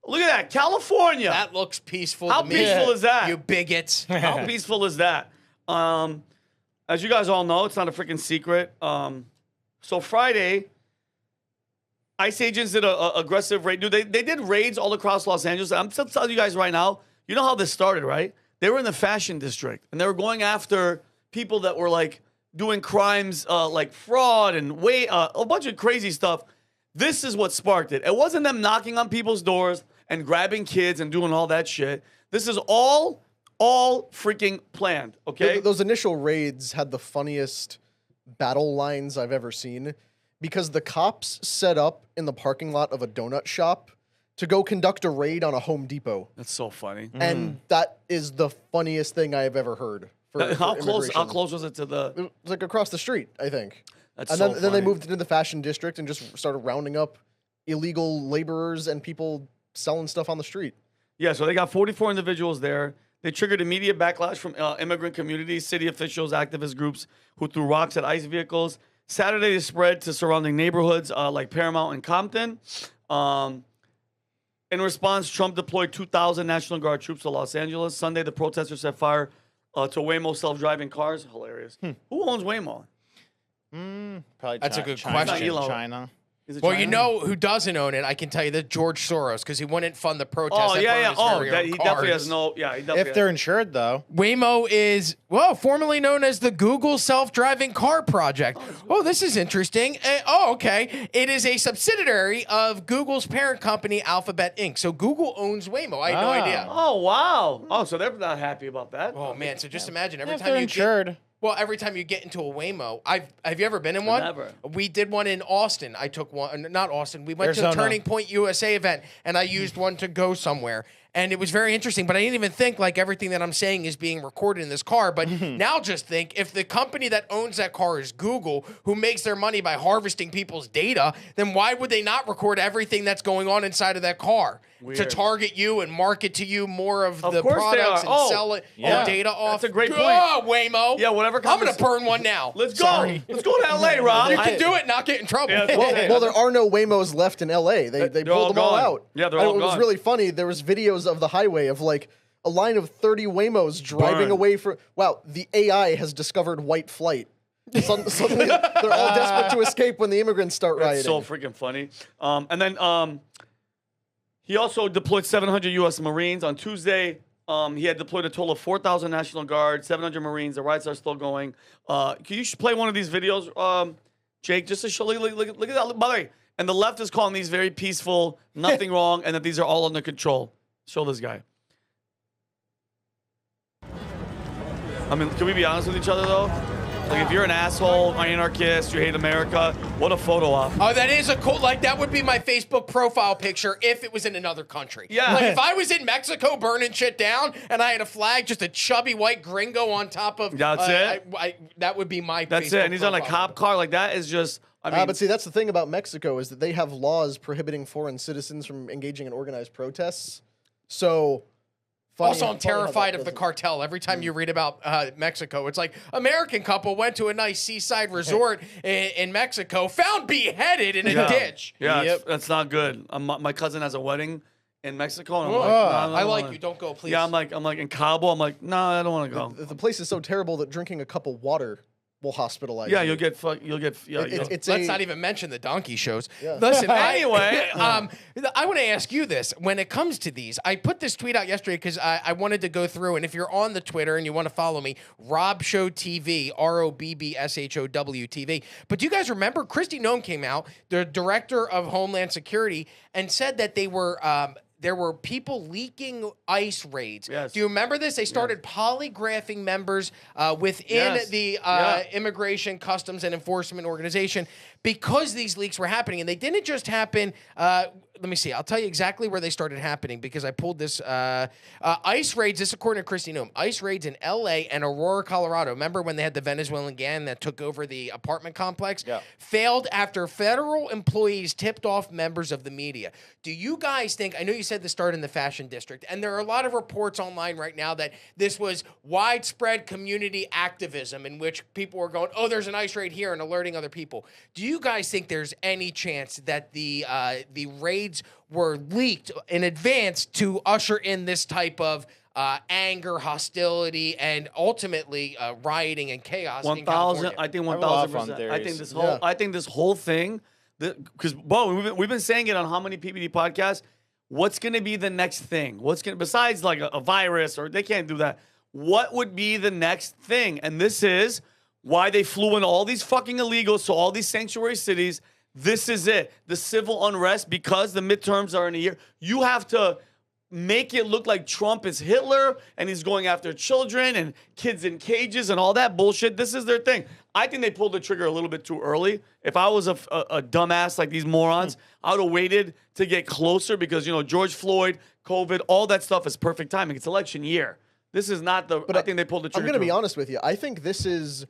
Look at that, California. That looks peaceful. How to me. peaceful is that? You bigots. How peaceful is that? As you guys all know, it's not a freaking secret. So Friday, ICE agents did an aggressive raid. Dude, they did raids all across Los Angeles. I'm just telling you guys right now, you know how this started, right? They were in the fashion district, and they were going after people that were, like, doing crimes like fraud and a bunch of crazy stuff. This is what sparked it. It wasn't them knocking on people's doors and grabbing kids and doing all that shit. This is all freaking planned, okay? Those initial raids had the funniest battle lines I've ever seen because the cops set up in the parking lot of a donut shop to go conduct a raid on a Home Depot. That's so funny. And that is the funniest thing I have ever heard. How close was it to the... It was like across the street, I think. That's and so then they funny. moved into the fashion district and just started rounding up illegal laborers and people selling stuff on the street. Yeah, so they got 44 individuals there. They triggered immediate backlash from immigrant communities, city officials, activist groups who threw rocks at ICE vehicles. Saturday, they spread to surrounding neighborhoods like Paramount and Compton. In response, Trump deployed 2,000 National Guard troops to Los Angeles. Sunday, the protesters set fire to Waymo self-driving cars. Hilarious. Who owns Waymo? Probably That's a good China. question. Elon. China. Is it Well, China? you know who doesn't own it? I can tell you that George Soros, because he wouldn't fund the protests. Oh, that yeah, burned yeah. his Oh, very that, own he definitely cars. has no... Yeah, he definitely If they're insured, though. Waymo is, formerly known as the Google self-driving car project. Oh, this is interesting. Okay. It is a subsidiary of Google's parent company, Alphabet Inc. So Google owns Waymo. I had no idea. Oh, wow. Oh, so they're not happy about that. Oh, man. So just imagine every If time they're you insured. every time you get into a Waymo, have you ever been in one? Never. We did one in Austin. I took one, not Austin. We went to Arizona. the Turning Point USA event, and I used one to go somewhere. And it was very interesting, but I didn't even think like everything that I'm saying is being recorded in this car. But now just think, if the company that owns that car is Google, who makes their money by harvesting people's data, then why would they not record everything that's going on inside of that car? Weird. To target you and market to you more of the course they products are. and sell it yeah. data off. That's a great point. Oh, Waymo. Yeah, whatever I'm going to convers- burn one now. Let's go. Sorry. Let's go to L.A., Rob. You can do it and not get in trouble. Yeah. Well, there are no Waymos left in L.A. They They're all pulled them all gone. out. Yeah, they're And all It was gone. really funny. There was videos of the highway of like a line of 30 Waymos driving Burned. away from. Wow, the AI has discovered white flight. Suddenly, they're all desperate to escape when the immigrants start rioting. That's so freaking funny. And then he also deployed 700 U.S. Marines. On Tuesday, he had deployed a total of 4,000 National Guard, 700 Marines. The riots are still going. Can you play one of these videos, Jake, just to show, look at that. By the way, and the left is calling these very peaceful, nothing wrong, and that these are all under control. Show this guy. I mean, can we be honest with each other, though? Like, if you're an asshole, anarchist, you hate America, what a photo op. Oh, that is a cool, like, that would be my Facebook profile picture if it was in another country. Yeah. Like, if I was in Mexico burning shit down and I had a flag, just a chubby white gringo on top of... That's it? That would be my That's Facebook it. And he's on a profile. cop car. Like, that is just... I mean, But see, that's the thing about Mexico is that they have laws prohibiting foreign citizens from engaging in organized protests. So... Also, I'm funny how that terrified of the doesn't- cartel. Every time you read about Mexico, it's like, American couple went to a nice seaside resort in Mexico, found beheaded in a ditch. Yeah, Yep. that's not good. My cousin has a wedding in Mexico, and I'm Oh, like, nah, I don't like wanna- you. Don't go, please. Yeah, I'm like in Kabul. I'm like, no, I don't want to go. The place is so terrible that drinking a cup of water will hospitalize Yeah, you. you'll get. Yeah, It's Let's a- not even mention the donkey shows. Yeah. Listen, Anyway. I want to ask you this. When it comes to these, I put this tweet out yesterday because I wanted to go through, and if you're on the Twitter and you want to follow me, Rob Show TV, ROBBSHOW TV. But do you guys remember Kristi Noem came out, the director of Homeland Security, and said that they were... there were people leaking ICE raids. Yes. Do you remember this? They started polygraphing members within Yes. the Yeah. Immigration, Customs, and Enforcement Organization because these leaks were happening. And they didn't just happen. Let me see. I'll tell you exactly where they started happening because I pulled this. ICE raids, this according to Kristi Noem, ICE raids in L.A. and Aurora, Colorado. Remember when they had the Venezuelan gang that took over the apartment complex? Yeah. Failed after federal employees tipped off members of the media. Do you guys think, I know you said this started in the fashion district, and there are a lot of reports online right now that this was widespread community activism in which people were going, oh, there's an ICE raid here and alerting other people. Do you guys think there's any chance that the raids raids were leaked in advance to usher in this type of anger, hostility, and ultimately rioting and chaos in 1,000. California. I think I have a lot of 1,000%. fun I think theories. this whole. I think this whole thing, because we've been saying it on how many PBD podcasts. What's going to be the next thing? What's going besides like a virus, or they can't do that? What would be the next thing? And this is why they flew in all these fucking illegals to all these sanctuary cities. This is it. The civil unrest, because the midterms are in a year. You have to make it look like Trump is Hitler and he's going after children and kids in cages and all that bullshit. This is their thing. I think they pulled the trigger a little bit too early. If I was a dumbass like these morons, I would have waited to get closer because, George Floyd, COVID, all that stuff is perfect timing. It's election year. This is not the. But I think they pulled the trigger. I'm going to be too honest with you. I think this is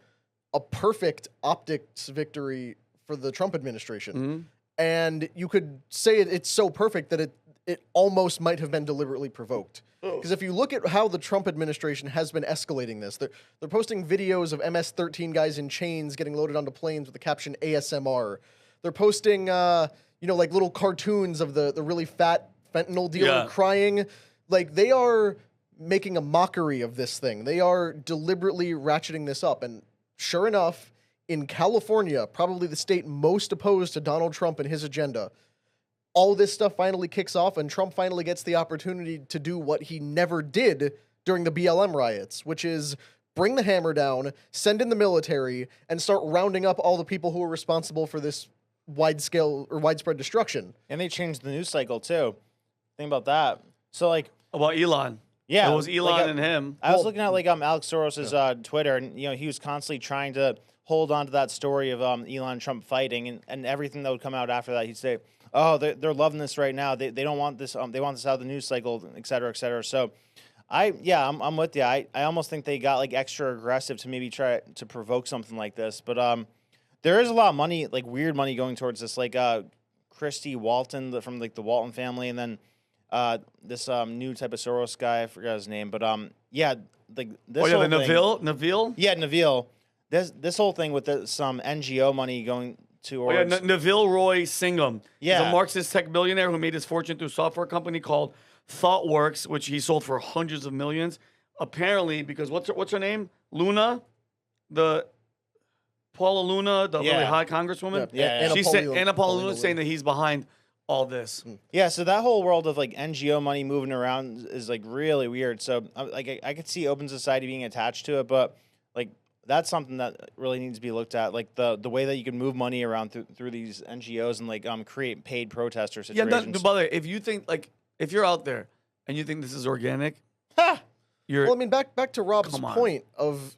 a perfect optics victory for the Trump administration. Mm-hmm. And you could say it's so perfect that it almost might have been deliberately provoked. Because if you look at how the Trump administration has been escalating this, they're posting videos of MS-13 guys in chains getting loaded onto planes with the caption ASMR. They're posting, like little cartoons of the really fat fentanyl dealer crying. Like, they are making a mockery of this thing. They are deliberately ratcheting this up. And sure enough, in California, probably the state most opposed to Donald Trump and his agenda, all this stuff finally kicks off, and Trump finally gets the opportunity to do what he never did during the BLM riots, which is bring the hammer down, send in the military, and start rounding up all the people who are responsible for this widespread destruction. And they changed the news cycle too. Think about that. So about Elon. yeah, It was Elon and him. I was looking at Alex Soros's Twitter, and he was constantly trying to hold on to that story of Elon and Trump fighting, and everything that would come out after that, he'd say, "Oh, they're loving this right now. They don't want this. They want this out of the news cycle, et cetera, et cetera." So, I'm with you. I almost think they got extra aggressive to maybe try to provoke something like this. But there is a lot of money, weird money going towards this, Christy Walton from the Walton family, and then this new type of Soros guy. I forgot his name, but this. The Neville. Yeah, Neville. This whole thing with some NGO money going towards Neville Roy Singham. Yeah. He's a Marxist tech billionaire who made his fortune through a software company called ThoughtWorks, which he sold for hundreds of millions. Apparently, because what's her name? Luna? Paula Luna, the really high congresswoman? Yeah. Anna Paula Luna saying that he's behind all this. Yeah, so that whole world of NGO money moving around is really weird. So I could see open society being attached to it, but that's something that really needs to be looked at, the way that you can move money around through these NGOs and create paid protester situations. Yeah, by the way, if you think if you're out there and you think this is organic, you're. Well, I mean, back to Rob's point of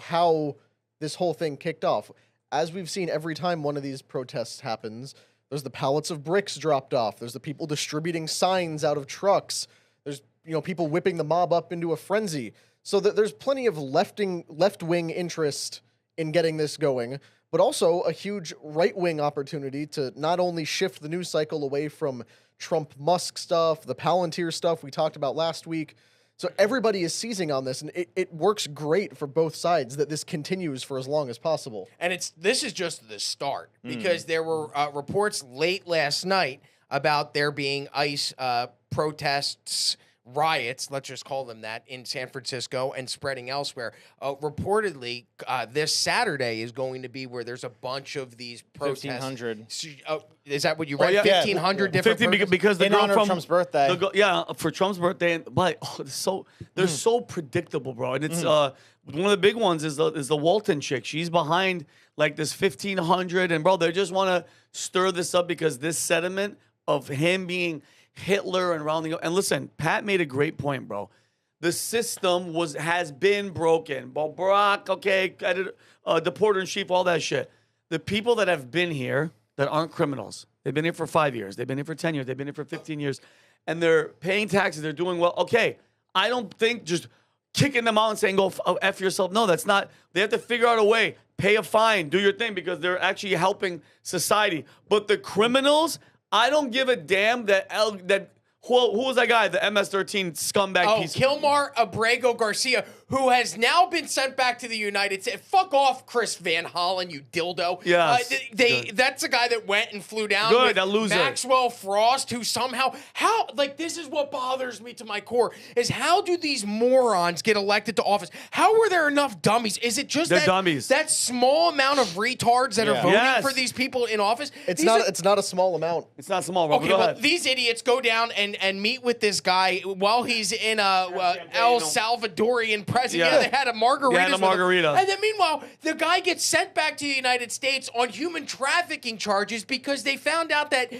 how this whole thing kicked off. As we've seen every time one of these protests happens, there's the pallets of bricks dropped off. There's the people distributing signs out of trucks. There's people whipping the mob up into a frenzy. So there's plenty of left-wing interest in getting this going, but also a huge right-wing opportunity to not only shift the news cycle away from Trump-Musk stuff, the Palantir stuff we talked about last week. So everybody is seizing on this, and it works great for both sides that this continues for as long as possible. And this is just the start, because there were reports late last night about there being ICE protests, riots, let's just call them that, in San Francisco and spreading elsewhere. Reportedly, this Saturday is going to be where there's a bunch of these protests. 1,500. Is that what you read? yeah. 1,500 different 50 protests? because the In girl honor of from Trump's birthday. For Trump's birthday. But they're so predictable, bro. And it's one of the big ones is the Walton chick. She's behind this 1,500, and bro, they just want to stir this up because this sentiment of him being Hitler and rounding up. And listen, Pat made a great point, bro. The system has been broken. Barack, okay, deporter-in-chief, all that shit. The people that have been here that aren't criminals, they've been here for 5 years, they've been here for 10 years, they've been here for 15 years, and they're paying taxes, they're doing well. Okay, I don't think just kicking them out and saying, go F yourself. No, that's not. They have to figure out a way. Pay a fine, do your thing, because they're actually helping society. But the criminals, I don't give a damn who was that guy, the MS-13 scumbag piece. Kilmar Abrego Garcia, who has now been sent back to the United States. Fuck off, Chris Van Hollen, you dildo. Yes. That's a guy that went and flew down Good, with that loser. Maxwell Frost, who somehow, this is what bothers me to my core, is how do these morons get elected to office? How were there enough dummies? Is it just dummies. that small amount of retards that are voting Yes. for these people in office? It's not a small amount. It's not small, Rob. Okay, Go well, ahead. these idiots go down and meet with this guy while he's in El Salvadorian president. Yeah. They had a margarita. Yeah, and a margarita. And then meanwhile, the guy gets sent back to the United States on human trafficking charges because they found out that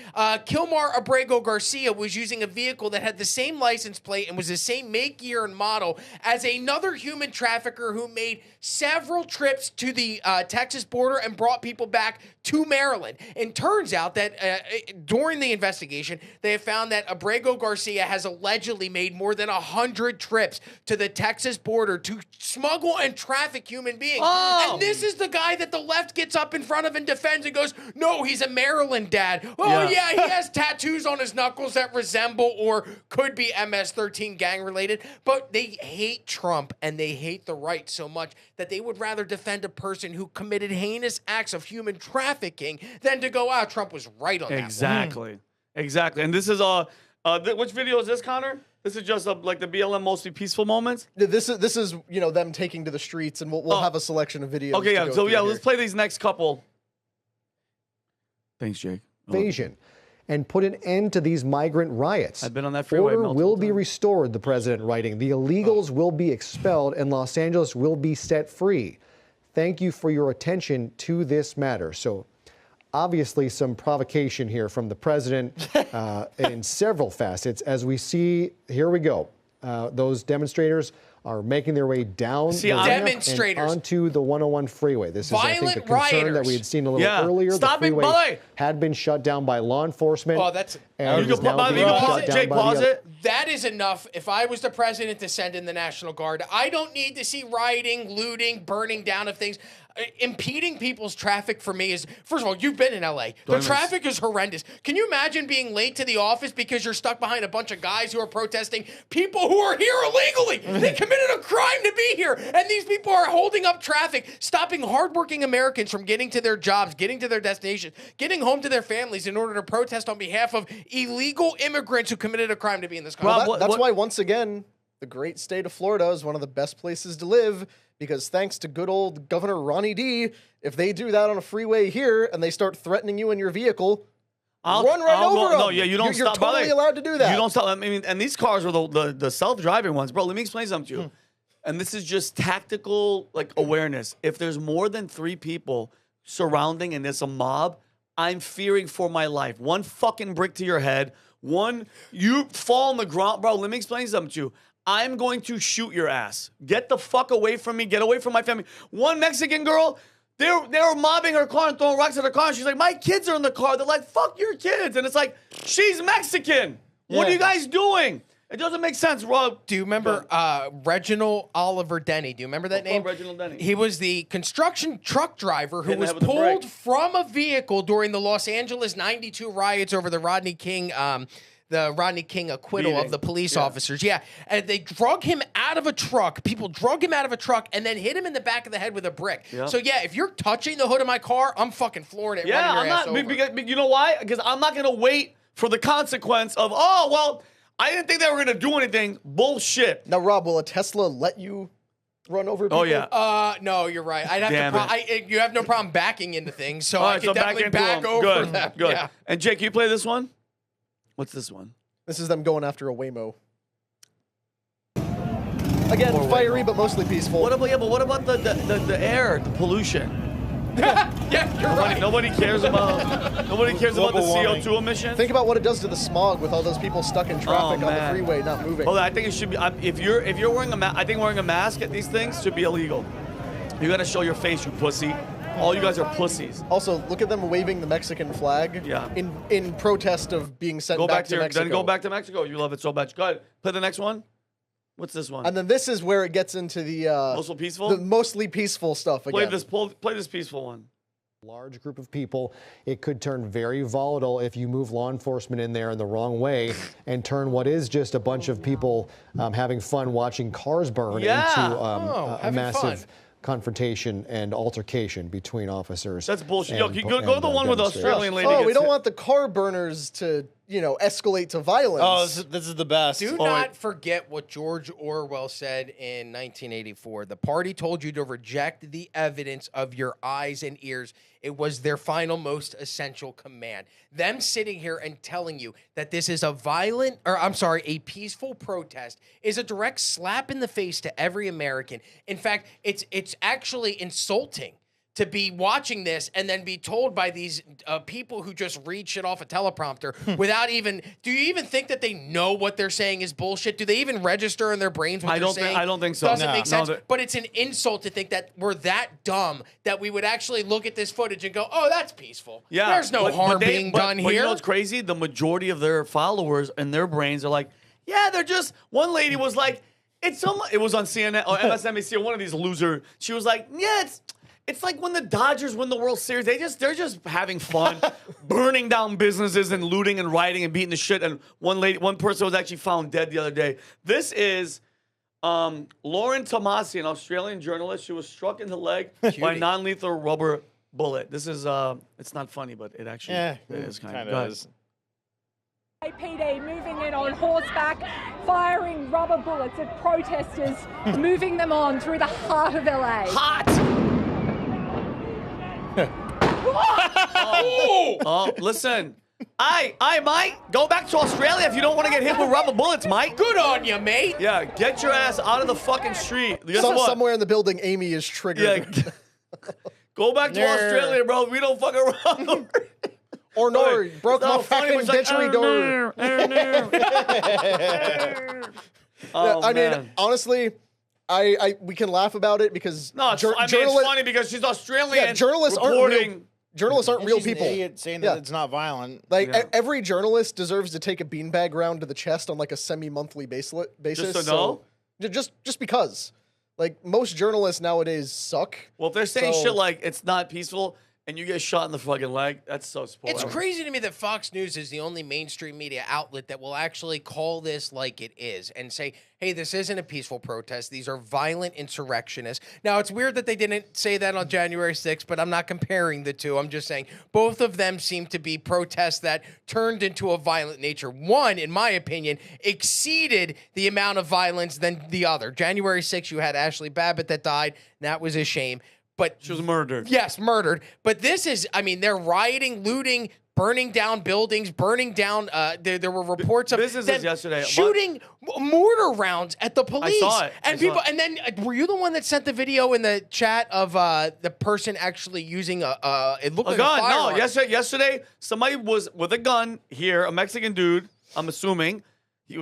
Kilmar Abrego Garcia was using a vehicle that had the same license plate and was the same make, year, and model as another human trafficker who made several trips to the Texas border and brought people back to Maryland. And turns out that during the investigation, they have found that Abrego Garcia has allegedly made more than 100 trips to the Texas border to smuggle and traffic human beings. Oh. And this is the guy that the left gets up in front of and defends and goes, no, he's a Maryland dad. Oh, yeah, he has tattoos on his knuckles that resemble or could be MS-13 gang related. But they hate Trump and they hate the right so much that they would rather defend a person who committed heinous acts of human trafficking than to go, Trump was right on that one. Exactly. And this is which video is this, Connor? This is just like the BLM mostly peaceful moments. This is them taking to the streets, and we'll have a selection of videos. Okay, to yeah. go So through yeah, here. let's play these next couple. Thanks, Jake. Invasion and put an end to these migrant riots. I've been on that freeway Order multiple will be restored, the president writing. The illegals will be expelled and Los Angeles will be set free. Thank you for your attention to this matter. So obviously some provocation here from the president in several facets. As we see, here we go. Those demonstrators are making their way down the ramp demonstrators. and onto the 101 freeway. This is, I think, a Violent concern that rioters. we had seen a little earlier. Stop the it, freeway Boy. had been shut down by law enforcement. Oh, that's... and You is can now pause being shut it. down Jake, by the pause other- it. That is enough. If I was the president to send in the National Guard, I don't need to see rioting, looting, burning down of things. Impeding people's traffic for me is, first of all, you've been in LA. The traffic is horrendous. Can you imagine being late to the office because you're stuck behind a bunch of guys who are protesting people who are here illegally? They committed a crime to be here. And these people are holding up traffic, stopping hardworking Americans from getting to their jobs, getting to their destinations, getting home to their families in order to protest on behalf of illegal immigrants who committed a crime to be in this country. Rob, That's why, once again, the great state of Florida is one of the best places to live, because thanks to good old Governor Ronnie D, if they do that on a freeway here and they start threatening you in your vehicle, run right over them. No, yeah, you don't You're stop. totally allowed to do that. You don't stop. I mean, and these cars were the self-driving ones, bro. Let me explain something to you. And this is just tactical awareness. If there's more than 3 people surrounding and there's a mob, I'm fearing for my life. One fucking brick to your head. One, you fall on the ground, bro. Let me explain something to you. I'm going to shoot your ass. Get the fuck away from me. Get away from my family. One Mexican girl, they were mobbing her car and throwing rocks at her car. And she's like, my kids are in the car. They're like, fuck your kids. And it's like, she's Mexican. What are you guys doing? It doesn't make sense, Rob. Do you remember Reginald Oliver Denny? Do you remember that name? Reginald Denny. He was the construction truck driver who Hit in the was head with a pulled brick. from a vehicle during the Los Angeles '92 riots over the Rodney King acquittal Beating. of the police officers. Yeah. And they drug him out of a truck. People drug him out of a truck and then hit him in the back of the head with a brick. Yep. So, yeah, if you're touching the hood of my car, I'm fucking flooring it. Yeah, running I'm your ass not. over. Because, you know why? Because I'm not going to wait for the consequence of, oh, well, I didn't think they were going to do anything. Bullshit. Now, Rob, will a Tesla let you run over people? Oh, yeah. No, you're right. I'd have Damn to. You have no problem backing into things, so All I right, can so definitely into back them. over Good, them. good. Yeah. And Jake, can you play this one? What's this one? This is them going after a Waymo. Again, fiery, but mostly peaceful. What about the air, the pollution? Yeah, you're right. Nobody cares about the Global warming. CO2 emissions. Think about what it does to the smog with all those people stuck in traffic on the man. freeway not moving. Well, I think it should be. If you're wearing a mask, I think wearing a mask at these things should be illegal. You gotta show your face, you pussy. All you guys are pussies. Also, look at them waving the Mexican flag Yeah. in protest of being sent Go back back to Mexico. Then go back to Mexico. You love it so much. Go ahead. Play the next one. What's this one? And then this is where it gets into the Mostly peaceful? the mostly peaceful stuff again. Play this peaceful one. large group of people. It could turn very volatile if you move law enforcement in there in the wrong way and turn what is just a bunch of people having fun watching cars burn into a having massive fun. confrontation and altercation between officers. That's bullshit. Yo, go to the one with the Australian lady. Oh, we gets don't hit. want the car burners to, escalate to violence. Oh, this is the best. Do not forget what George Orwell said in 1984. The party told you to reject the evidence of your eyes and ears. It was their final, most essential command. Them sitting here and telling you that this is a peaceful protest is a direct slap in the face to every American. In fact, it's actually insulting to be watching this and then be told by these people who just read shit off a teleprompter without even. Do you even think that they know what they're saying is bullshit? Do they even register in their brains what they're saying? I don't think so. Doesn't make sense. No, But it's an insult to think that we're that dumb that we would actually look at this footage and go, "Oh, that's peaceful." Yeah, There's no harm being done but here. You know what's crazy? The majority of their followers and their brains are like, yeah, they're just. One lady was like, it was on CNN or MSNBC or one of these loser. She was like, yeah, it's like when the Dodgers win the World Series. They're just having fun, burning down businesses and looting and rioting and beating the shit. And one person was actually found dead the other day. This is Lauren Tomasi, an Australian journalist. She was struck in the leg by a non-lethal rubber bullet. This is it's not funny, but it actually it is kind of is. APD moving in on horseback, firing rubber bullets at protesters, moving them on through the heart of LA. hot. Oh, listen. I might go back to Australia if you don't want to get hit with rubber bullets, Mike. Good on you, mate. Yeah, get your ass out of the fucking street. Guess what? Somewhere in the building, Amy is triggered. Yeah, go back to Australia, bro. We don't fuck around. Or no, broke my funny, fucking it's like, dentary door. Oh, I mean, man. honestly, we can laugh about it because No, it's funny because she's Australian. Yeah, journalists reporting. aren't real She's an people. idiot saying that it's not violent. Like Yeah. every journalist deserves to take a beanbag round to the chest on like a semi-monthly basis. Just to know? Just because, like most journalists nowadays suck. Well, if they're saying So- shit like it's not peaceful and you get shot in the fucking leg, that's so spoiled. It's crazy to me that Fox News is the only mainstream media outlet that will actually call this like it is and say, hey, this isn't a peaceful protest. These are violent insurrectionists. Now, it's weird that they didn't say that on January 6th, but I'm not comparing the two. I'm just saying both of them seem to be protests that turned into a violent nature. One, in my opinion, exceeded the amount of violence than the other. January 6th, you had Ashley Babbitt that died. That was a shame. But She was murdered. yes, murdered. But this is, I mean, they're rioting, looting, burning down buildings, burning down. There were reports of Businesses them yesterday. shooting mortar rounds at the police. saw it. And I people, saw it. and then were you the one that sent the video in the chat of the person actually using it looked A like gun? a firearm? No, yesterday somebody was with a gun here, a Mexican dude. I'm assuming he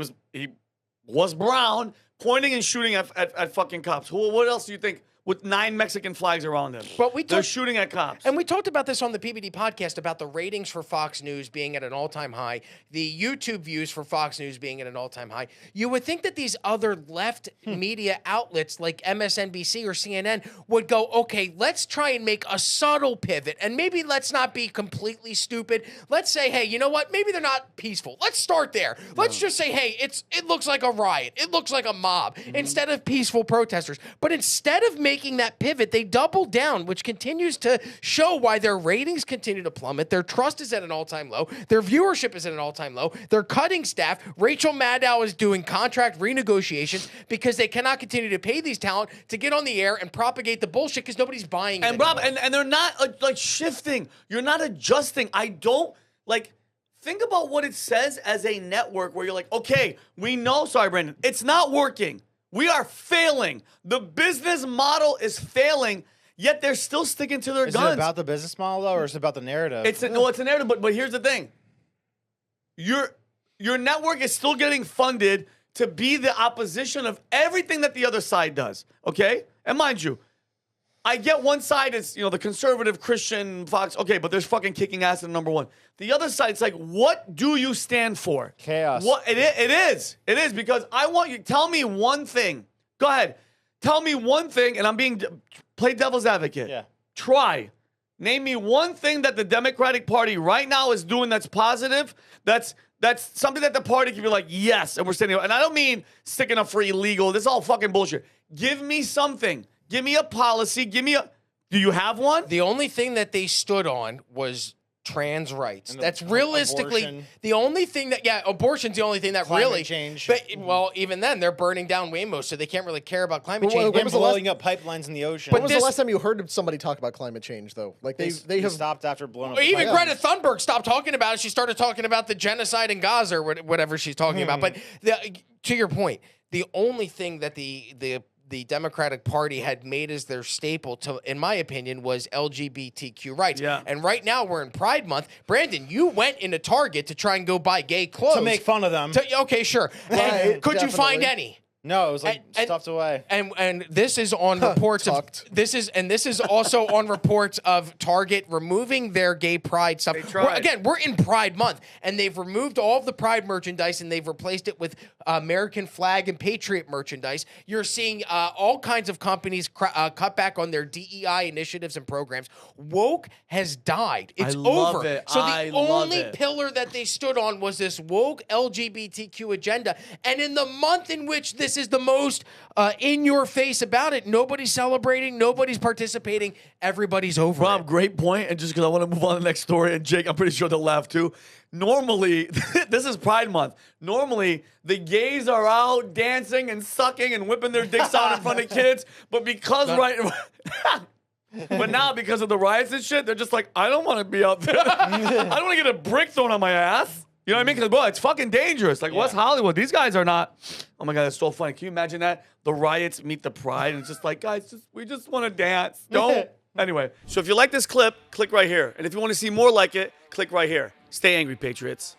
was brown, pointing and shooting at fucking cops. What else do you think? With 9 Mexican flags around him. But they're shooting at cops. And we talked about this on the PBD podcast about the ratings for Fox News being at an all-time high, the YouTube views for Fox News being at an all-time high. You would think that these other left media outlets like MSNBC or CNN would go, okay, let's try and make a subtle pivot. And maybe let's not be completely stupid. Let's say, hey, you know what? Maybe they're not peaceful. Let's start there. Let's just say, hey, it looks like a riot. It looks like a mob instead of peaceful protesters. But instead of making that pivot, they doubled down, which continues to show why their ratings continue to plummet. Their trust is at an all-time low. Their viewership is at an all-time low. They're cutting staff. Rachel Maddow is doing contract renegotiations because they cannot continue to pay these talent to get on the air and propagate the bullshit because nobody's buying it And Rob, anymore. and they're not like shifting. You're not adjusting. I don't like. Think about what it says as a network where you're like, okay, we know. Sorry, Brandon, it's not working. We are failing. The business model is failing. Yet they're still sticking to their Is guns. it about the business model though, or is it about the narrative? It's a narrative, but here's the thing. Your network is still getting funded to be the opposition of everything that the other side does. Okay? And mind you, I get one side is, the conservative Christian Fox. Okay, but there's fucking kicking ass at number one. The other side's like, what do you stand for? Chaos. What it is. It is because I want you. Tell me one thing. Go ahead. Tell me one thing, and I'm being play devil's advocate. Yeah. Try. Name me one thing that the Democratic Party right now is doing that's positive. That's something that the party can be like, yes, and we're standing up. And I don't mean sticking up for illegal. This is all fucking bullshit. Give me something. Give me a policy. Do you have one? The only thing that they stood on was trans rights. That's realistically abortion. the only thing that, abortion's the only thing that Climate really change. But, well, even then, they're burning down Waymo, so they can't really care about climate change. When And was the last- blowing up pipelines in the ocean. When was this- the last time you heard somebody talk about climate change, though? Like they have stopped after blowing up. Or even Yeah. Greta Thunberg stopped talking about it. She started talking about the genocide in Gaza or whatever she's talking about. But to your point, the only thing that the Democratic Party had made as their staple, in my opinion, was LGBTQ rights. Yeah. And right now we're in Pride Month. Brandon, you went into Target to try and go buy gay clothes. to make fun of them. Okay, sure. And Right, could you find definitely. any? No, it was like And- stuffed away. And this is on reports of Tucked. this is also on reports of Target removing their gay pride stuff. They tried. We're in Pride Month, and they've removed all of the pride merchandise and they've replaced it with American flag and patriot merchandise. You're seeing all kinds of companies cut back on their DEI initiatives and programs. Woke has died. It's love over. it. So I the love only it. pillar that they stood on was this woke LGBTQ agenda. And in the month in which this is the most in your face about it, nobody's celebrating, nobody's participating, everybody's over Rob, it. great point. And just because I want to move on to the next story, and Jake, I'm pretty sure they'll laugh too. Normally, this is Pride Month. Normally, the gays are out dancing and sucking and whipping their dicks out in front of kids. But because but now, because of the riots and shit, they're just like, I don't want to be out there. I don't want to get a brick thrown on my ass. You know what I mean? Because, boy, it's fucking dangerous. Like, West Hollywood, these guys are not. Oh, my God, that's so funny. Can you imagine that? The riots meet the pride. And it's just like, guys, we just want to dance. Don't. Anyway, so if you like this clip, click right here. And if you want to see more like it, click right here. Stay angry, Patriots.